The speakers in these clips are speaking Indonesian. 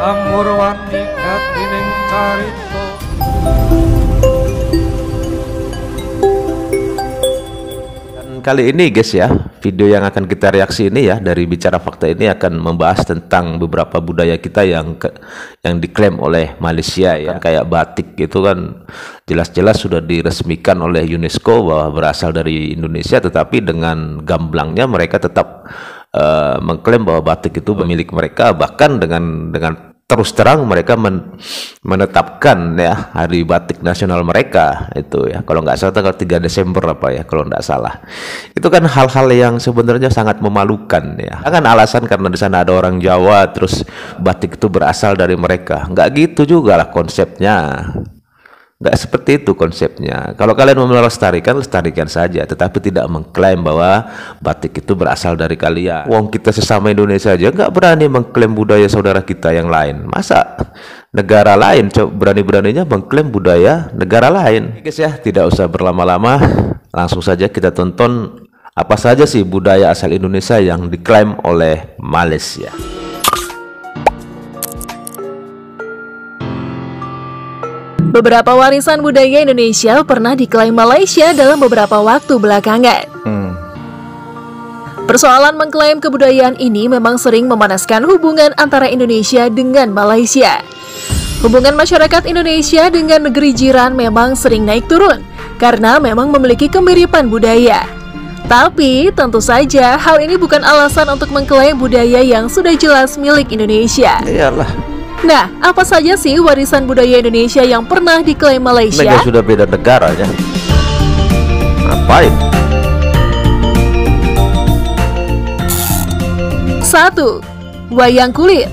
Amurwati katining carita. Kali ini guys ya, video yang akan kita reaksi ini ya dari Bicara Fakta ini akan membahas tentang beberapa budaya kita yang diklaim oleh Malaysia ya. Kayak batik itu kan jelas-jelas sudah diresmikan oleh UNESCO bahwa berasal dari Indonesia, tetapi dengan gamblangnya mereka tetap mengklaim bahwa batik itu milik mereka, bahkan dengan terus terang mereka menetapkan ya hari batik nasional mereka itu ya, kalau nggak salah tanggal 3 Desember apa ya, kalau nggak salah. Itu kan hal-hal yang sebenarnya sangat memalukan ya. Kan alasan karena di sana ada orang Jawa terus batik itu berasal dari mereka. Nggak gitu juga lah konsepnya. Nggak seperti itu konsepnya. Kalau kalian mau melestarikan, lestarikan saja, tetapi tidak mengklaim bahwa batik itu berasal dari kalian. Wong kita sesama Indonesia aja nggak berani mengklaim budaya saudara kita yang lain. Masa negara lain berani-beraninya mengklaim budaya negara lain? Guys ya, tidak usah berlama-lama, langsung saja kita tonton apa saja sih budaya asal Indonesia yang diklaim oleh Malaysia. Beberapa warisan budaya Indonesia pernah diklaim Malaysia dalam beberapa waktu belakangan. Persoalan mengklaim kebudayaan ini memang sering memanaskan hubungan antara Indonesia dengan Malaysia. Hubungan masyarakat Indonesia dengan negeri jiran memang sering naik turun karena memang memiliki kemiripan budaya. Tapi tentu saja hal ini bukan alasan untuk mengklaim budaya yang sudah jelas milik Indonesia. Iyalah. Nah, apa saja sih warisan budaya Indonesia yang pernah diklaim Malaysia? Mereka sudah beda negara ya. Ngapain? 1. Wayang kulit.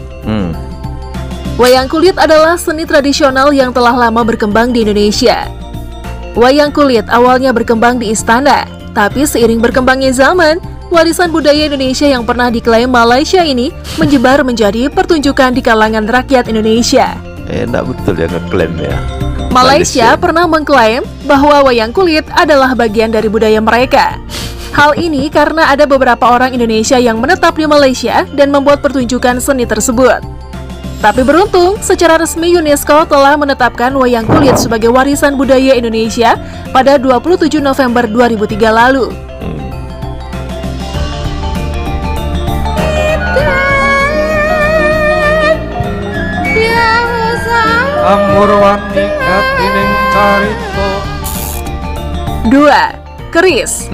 Wayang kulit adalah seni tradisional yang telah lama berkembang di Indonesia. Wayang kulit awalnya berkembang di istana, tapi seiring berkembangnya zaman, warisan budaya Indonesia yang pernah diklaim Malaysia ini menyebar menjadi pertunjukan di kalangan rakyat Indonesia. Enak betul ya ngeklaim ya. Malaysia pernah mengklaim bahwa wayang kulit adalah bagian dari budaya mereka. Hal ini karena ada beberapa orang Indonesia yang menetap di Malaysia dan membuat pertunjukan seni tersebut. Tapi beruntung, secara resmi UNESCO telah menetapkan wayang kulit sebagai warisan budaya Indonesia pada 27 November 2003 lalu. Amurwati katining carita. 2. Keris.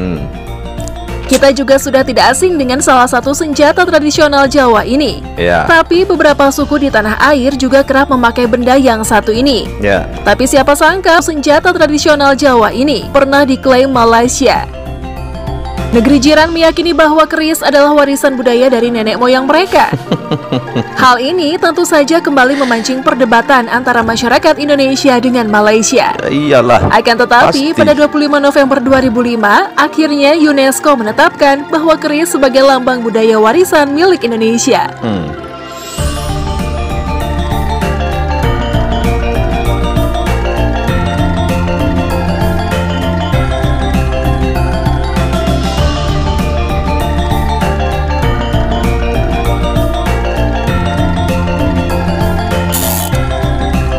Kita juga sudah tidak asing dengan salah satu senjata tradisional Jawa ini. Tapi beberapa suku di tanah air juga kerap memakai benda yang satu ini. Tapi siapa sangka senjata tradisional Jawa ini pernah diklaim Malaysia. Negeri jiran meyakini bahwa keris adalah warisan budaya dari nenek moyang mereka. Hal ini tentu saja kembali memancing perdebatan antara masyarakat Indonesia dengan Malaysia. Iyalah. Akan tetapi, pada 25 November 2005, akhirnya UNESCO menetapkan bahwa keris sebagai lambang budaya warisan milik Indonesia.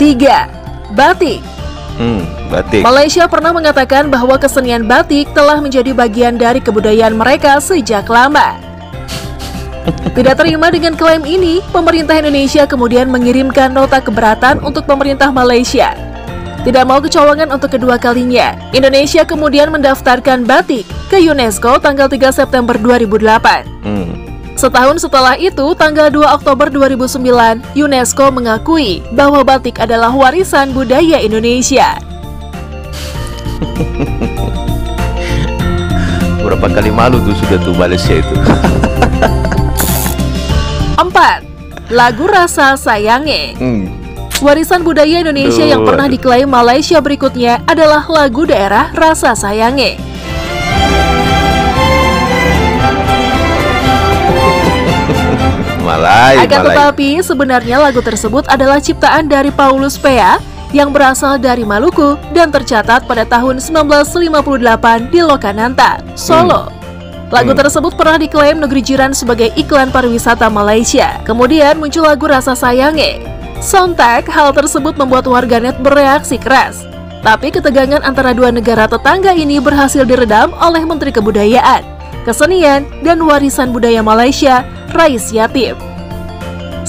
3. Batik. Batik. Malaysia pernah mengatakan bahwa kesenian batik telah menjadi bagian dari kebudayaan mereka sejak lama. Tidak terima dengan klaim ini, pemerintah Indonesia kemudian mengirimkan nota keberatan untuk pemerintah Malaysia. Tidak mau kecolongan untuk kedua kalinya, Indonesia kemudian mendaftarkan batik ke UNESCO tanggal 3 September 2008. Setahun setelah itu, tanggal 2 Oktober 2009, UNESCO mengakui bahwa batik adalah warisan budaya Indonesia. Berapa kali malu tuh sudah tuh Malaysia itu. 4. Lagu Rasa Sayange. Warisan budaya Indonesia yang pernah diklaim Malaysia berikutnya adalah lagu daerah Rasa Sayange. Akan tetapi, sebenarnya lagu tersebut adalah ciptaan dari Paulus Pea yang berasal dari Maluku dan tercatat pada tahun 1958 di Lokananta, Solo. Lagu tersebut pernah diklaim negeri jiran sebagai iklan pariwisata Malaysia. Kemudian muncul lagu Rasa Sayange. Sontak, hal tersebut membuat warganet bereaksi keras. Tapi ketegangan antara dua negara tetangga ini berhasil diredam oleh Menteri Kebudayaan, Kesenian, dan Warisan Budaya Malaysia, Rais Yatim.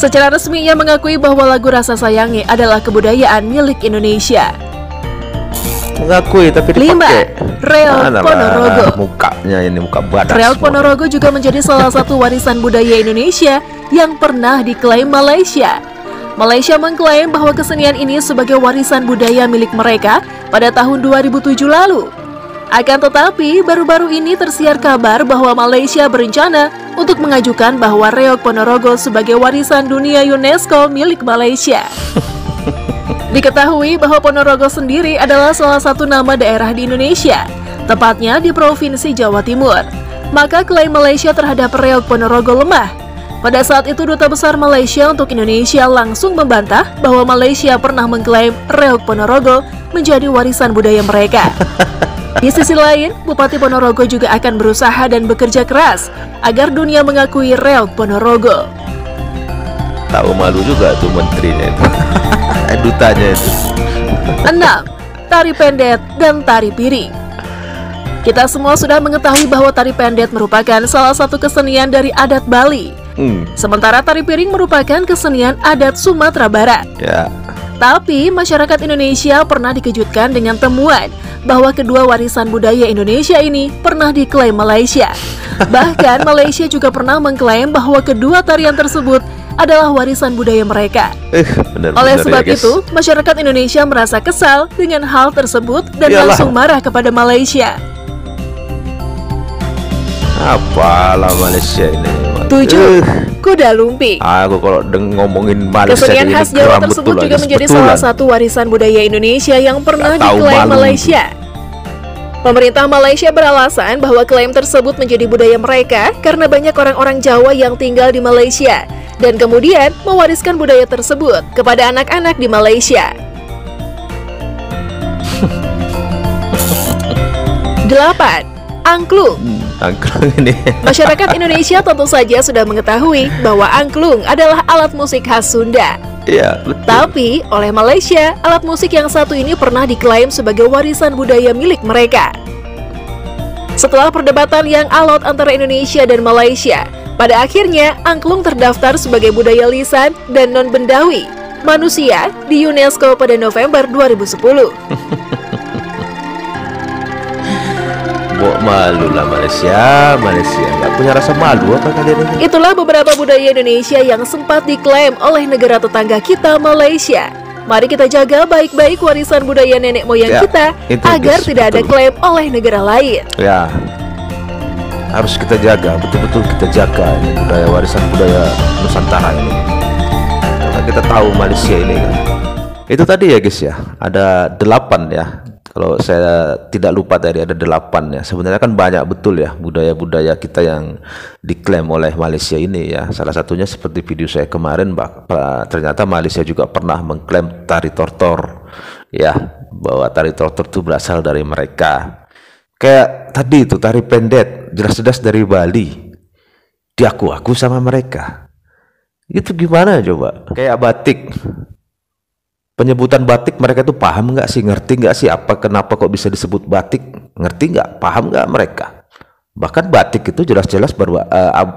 Secara resmi ia mengakui bahwa lagu Rasa Sayangi adalah kebudayaan milik Indonesia. Mengakui tapi 5. dipakai. Reog Ponorogo. Mukanya ini muka badak. Reog semua. Ponorogo juga menjadi salah satu warisan budaya Indonesia yang pernah diklaim Malaysia. Malaysia mengklaim bahwa kesenian ini sebagai warisan budaya milik mereka pada tahun 2007 lalu. Akan tetapi, baru-baru ini tersiar kabar bahwa Malaysia berencana untuk mengajukan bahwa Reog Ponorogo sebagai warisan dunia UNESCO milik Malaysia. Diketahui bahwa Ponorogo sendiri adalah salah satu nama daerah di Indonesia, tepatnya di Provinsi Jawa Timur. Maka klaim Malaysia terhadap Reog Ponorogo lemah. Pada saat itu Duta Besar Malaysia untuk Indonesia langsung membantah bahwa Malaysia pernah mengklaim Reog Ponorogo menjadi warisan budaya mereka. Di sisi lain, Bupati Ponorogo juga akan berusaha dan bekerja keras agar dunia mengakui Reog Ponorogo. Tahu malu juga tuh menterinya itu. Dutanya itu. 6. Tari pendet dan tari piring. Kita semua sudah mengetahui bahwa tari pendet merupakan salah satu kesenian dari adat Bali. Sementara tari piring merupakan kesenian adat Sumatera Barat. Ya. Tapi masyarakat Indonesia pernah dikejutkan dengan temuan bahwa kedua warisan budaya Indonesia ini pernah diklaim Malaysia. Bahkan Malaysia juga pernah mengklaim bahwa kedua tarian tersebut adalah warisan budaya mereka. Oleh sebab itu, masyarakat Indonesia merasa kesal dengan hal tersebut dan langsung marah kepada Malaysia. Apalah Malaysia ini. 7. Kuda lumping. Aku kalau ngomongin Malaysia kesenian khas Jawa tersebut juga menjadi salah satu warisan budaya Indonesia yang pernah diklaim Malaysia. Pemerintah Malaysia beralasan bahwa klaim tersebut menjadi budaya mereka karena banyak orang-orang Jawa yang tinggal di Malaysia dan kemudian mewariskan budaya tersebut kepada anak-anak di Malaysia. 8. Angklung. Angklung ini. Masyarakat Indonesia tentu saja sudah mengetahui bahwa angklung adalah alat musik khas Sunda. Iya, betul. Tapi oleh Malaysia, alat musik yang satu ini pernah diklaim sebagai warisan budaya milik mereka. Setelah perdebatan yang alot antara Indonesia dan Malaysia, pada akhirnya angklung terdaftar sebagai budaya lisan dan non-bendawi manusia di UNESCO pada November 2010. Bok malu lah Malaysia nggak punya rasa malu apa kalian ini? Itulah beberapa budaya Indonesia yang sempat diklaim oleh negara tetangga kita, Malaysia. Mari kita jaga baik-baik warisan budaya nenek moyang kita agar tidak ada klaim oleh negara lain. Ya, harus kita jaga, betul-betul kita jaga ini budaya warisan budaya Nusantara ini. Karena kita tahu Malaysia ini kan. Itu tadi ya guys ya, ada 8 ya. Kalau saya tidak lupa tadi ada 8 ya. Sebenarnya kan banyak betul ya budaya-budaya kita yang diklaim oleh Malaysia ini ya. Salah satunya seperti video saya kemarin, ternyata Malaysia juga pernah mengklaim tari tortor ya, bahwa tari tortor itu berasal dari mereka. Kayak tadi itu tari pendet jelas-jelas dari Bali, diaku-aku sama mereka. Itu gimana coba? Kayak batik. Penyebutan batik mereka itu paham nggak sih, ngerti nggak sih apa kenapa kok bisa disebut batik, ngerti nggak, paham nggak mereka? Bahkan batik itu jelas-jelas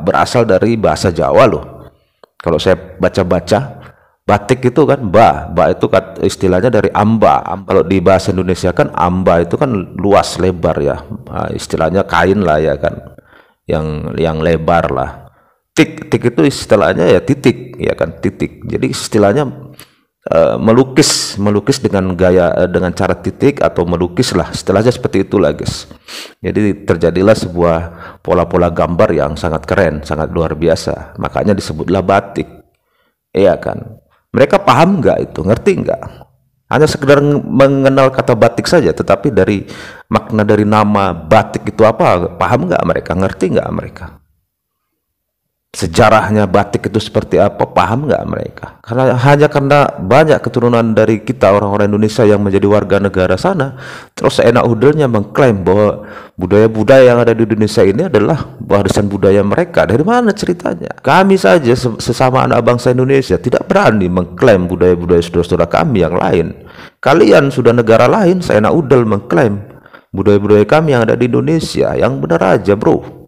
berasal dari bahasa Jawa loh. Kalau saya baca-baca, batik itu kan ba itu istilahnya dari amba. Kalau di bahasa Indonesia kan amba itu kan luas lebar ya, istilahnya kain lah ya kan, yang lebar lah. Tik itu istilahnya ya titik ya kan, titik. Jadi istilahnya melukis dengan cara titik atau melukis lah, istilahnya seperti itulah guys. Jadi terjadilah sebuah pola-pola gambar yang sangat keren, sangat luar biasa, makanya disebutlah batik. Iya kan, mereka paham nggak itu, ngerti nggak? Hanya sekedar mengenal kata batik saja, tetapi dari makna dari nama batik itu apa, paham nggak mereka, ngerti nggak mereka? sejarahnya batik itu seperti apa, paham nggak mereka? Hanya karena banyak keturunan dari kita orang-orang Indonesia yang menjadi warga negara sana, terus seenak udelnya mengklaim bahwa budaya-budaya yang ada di Indonesia ini adalah warisan budaya mereka. Dari mana ceritanya? Kami saja sesama anak bangsa Indonesia tidak berani mengklaim budaya-budaya saudara-saudara kami yang lain. Kalian sudah negara lain, seenak udel mengklaim budaya-budaya kami yang ada di Indonesia. Yang benar aja, bro.